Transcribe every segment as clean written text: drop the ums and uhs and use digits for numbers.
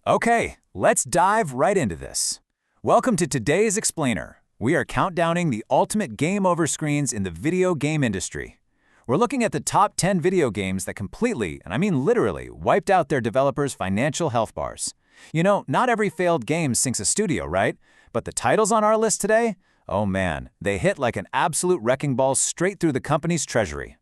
Okay, let's dive right into this. Welcome to today's Explainer. We are countdowning the ultimate game over screens in the video game industry. We're looking at the top 10 video games that completely, and I mean literally, wiped out their developers' financial health bars. You know, not every failed game sinks a studio, right? But the titles on our list today? Oh man, they hit like an absolute wrecking ball straight through the company's treasury.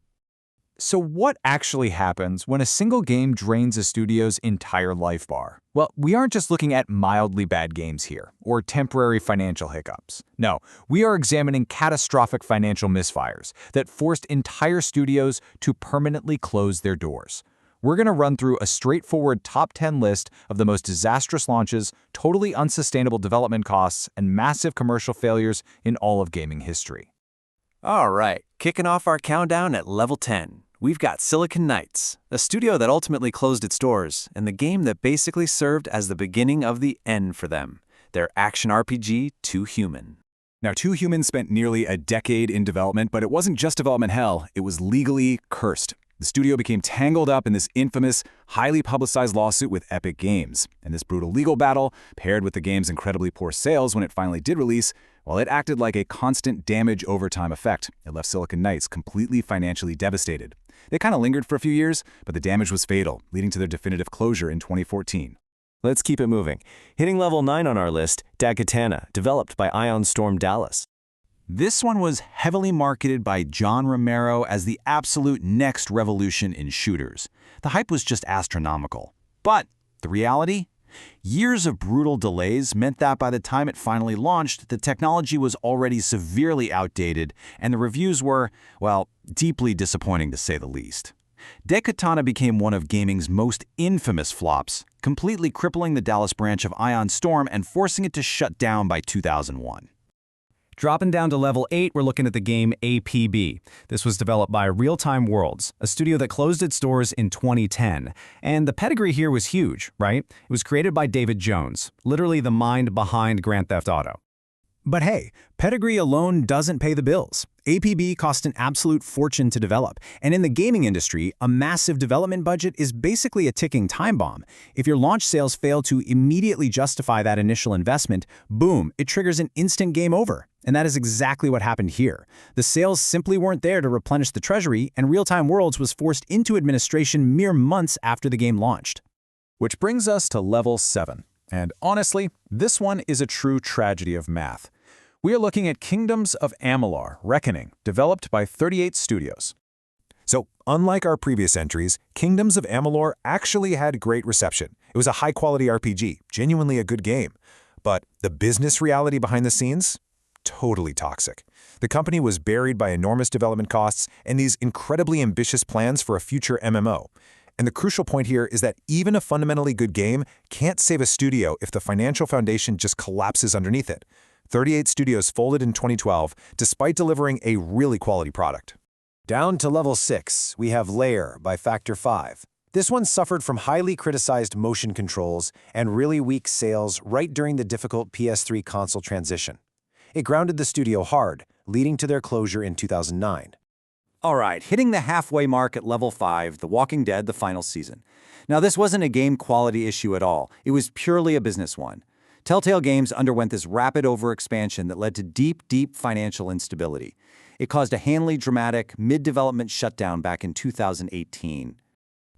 So what actually happens when a single game drains a studio's entire life bar? Well, we aren't just looking at mildly bad games here, or temporary financial hiccups. No, we are examining catastrophic financial misfires that forced entire studios to permanently close their doors. We're going to run through a straightforward top 10 list of the most disastrous launches, totally unsustainable development costs, and massive commercial failures in all of gaming history. All right, kicking off our countdown at level 10. We've got Silicon Knights, a studio that ultimately closed its doors, and the game that basically served as the beginning of the end for them, their action RPG, Too Human. Now, Too Human spent nearly a decade in development, but it wasn't just development hell, it was legally cursed. The studio became tangled up in this infamous, highly publicized lawsuit with Epic Games. And this brutal legal battle, paired with the game's incredibly poor sales when it finally did release, well, it acted like a constant damage over time effect. It left Silicon Knights completely financially devastated. They kind of lingered for a few years, but the damage was fatal, leading to their definitive closure in 2014. Let's keep it moving. Hitting level 9 on our list, Dagatana, developed by Ion Storm Dallas. This one was heavily marketed by John Romero as the absolute next revolution in shooters. The hype was just astronomical. But the reality? Years of brutal delays meant that by the time it finally launched, the technology was already severely outdated, and the reviews were, well, deeply disappointing to say the least. Dagatana became one of gaming's most infamous flops, completely crippling the Dallas branch of Ion Storm and forcing it to shut down by 2001. Dropping down to level 8, we're looking at the game APB. This was developed by Real Time Worlds, a studio that closed its doors in 2010. And the pedigree here was huge, right? It was created by David Jones, literally the mind behind Grand Theft Auto. But hey, pedigree alone doesn't pay the bills. APB cost an absolute fortune to develop, and in the gaming industry, a massive development budget is basically a ticking time bomb. If your launch sales fail to immediately justify that initial investment, boom, it triggers an instant game over. And that is exactly what happened here. The sales simply weren't there to replenish the treasury, and Real Time Worlds was forced into administration mere months after the game launched. Which brings us to level 7. And honestly, this one is a true tragedy of math. We are looking at Kingdoms of Amalur: Reckoning, developed by 38 Studios. So, unlike our previous entries, Kingdoms of Amalur actually had great reception. It was a high-quality RPG, genuinely a good game. But the business reality behind the scenes? Totally toxic. The company was buried by enormous development costs and these incredibly ambitious plans for a future MMO. And the crucial point here is that even a fundamentally good game can't save a studio if the financial foundation just collapses underneath it. 38 Studios folded in 2012, despite delivering a really quality product. Down to level 6, we have Lair by Factor 5. This one suffered from highly criticized motion controls and really weak sales right during the difficult PS3 console transition. It grounded the studio hard, leading to their closure in 2009. All right, hitting the halfway mark at level 5, The Walking Dead: The Final Season. Now, this wasn't a game quality issue at all. It was purely a business one. Telltale Games underwent this rapid overexpansion that led to deep financial instability. It caused a handily dramatic, mid-development shutdown back in 2018.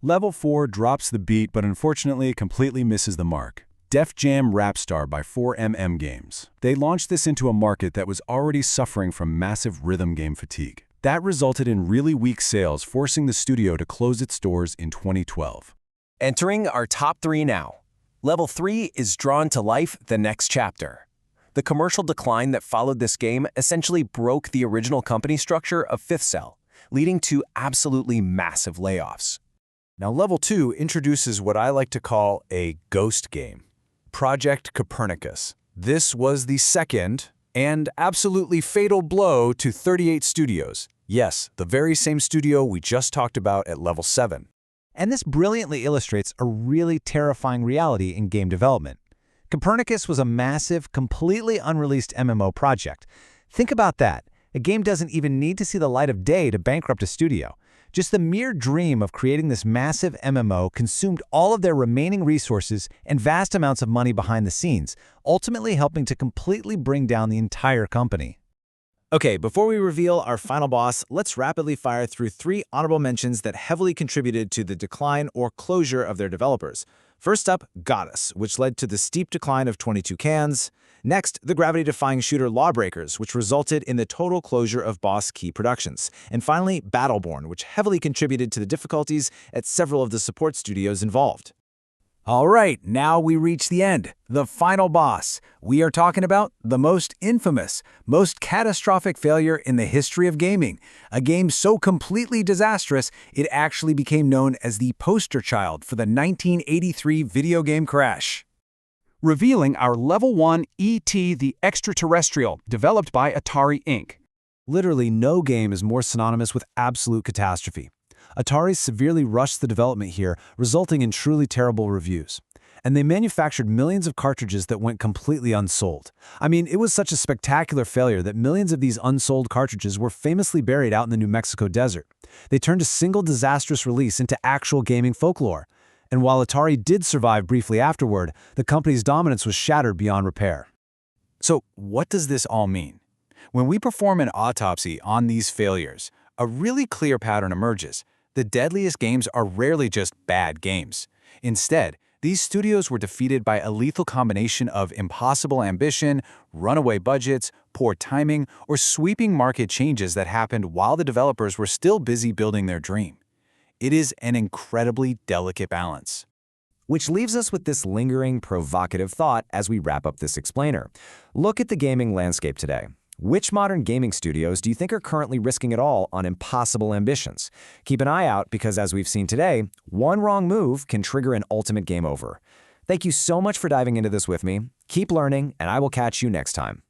Level 4 drops the beat, but unfortunately completely misses the mark. Def Jam Rapstar by 4MM Games. They launched this into a market that was already suffering from massive rhythm game fatigue. That resulted in really weak sales, forcing the studio to close its doors in 2012. Entering our top 3 now. Level 3 is Drawn to Life: The Next Chapter. The commercial decline that followed this game essentially broke the original company structure of Fifth Cell, leading to absolutely massive layoffs. Now, level 2 introduces what I like to call a ghost game. Project Copernicus. This was the second and absolutely fatal blow to 38 Studios. Yes, the very same studio we just talked about at level 7. And this brilliantly illustrates a really terrifying reality in game development. Copernicus was a massive, completely unreleased MMO project. Think about that. A game doesn't even need to see the light of day to bankrupt a studio. Just the mere dream of creating this massive MMO consumed all of their remaining resources and vast amounts of money behind the scenes, ultimately helping to completely bring down the entire company. Okay, before we reveal our final boss, let's rapidly fire through 3 honorable mentions that heavily contributed to the decline or closure of their developers. First up, Goddess, which led to the steep decline of 22 Cans. Next, the gravity-defying shooter Lawbreakers, which resulted in the total closure of Boss Key Productions. And finally, Battleborn, which heavily contributed to the difficulties at several of the support studios involved. All right, now we reach the end, the final boss. We are talking about the most infamous, most catastrophic failure in the history of gaming. A game so completely disastrous, it actually became known as the poster child for the 1983 video game crash. Revealing our Level 1 E.T. the Extraterrestrial, developed by Atari Inc. Literally no game is more synonymous with absolute catastrophe. Atari severely rushed the development here, resulting in truly terrible reviews. And they manufactured millions of cartridges that went completely unsold. I mean, it was such a spectacular failure that millions of these unsold cartridges were famously buried out in the New Mexico desert. They turned a single disastrous release into actual gaming folklore. And while Atari did survive briefly afterward, the company's dominance was shattered beyond repair. So what does this all mean? When we perform an autopsy on these failures, a really clear pattern emerges. The deadliest games are rarely just bad games. Instead, these studios were defeated by a lethal combination of impossible ambition, runaway budgets, poor timing, or sweeping market changes that happened while the developers were still busy building their dream. It is an incredibly delicate balance. Which leaves us with this lingering, provocative thought as we wrap up this explainer. Look at the gaming landscape today. Which modern gaming studios do you think are currently risking it all on impossible ambitions? Keep an eye out because, as we've seen today, one wrong move can trigger an ultimate game over. Thank you so much for diving into this with me. Keep learning, and I will catch you next time.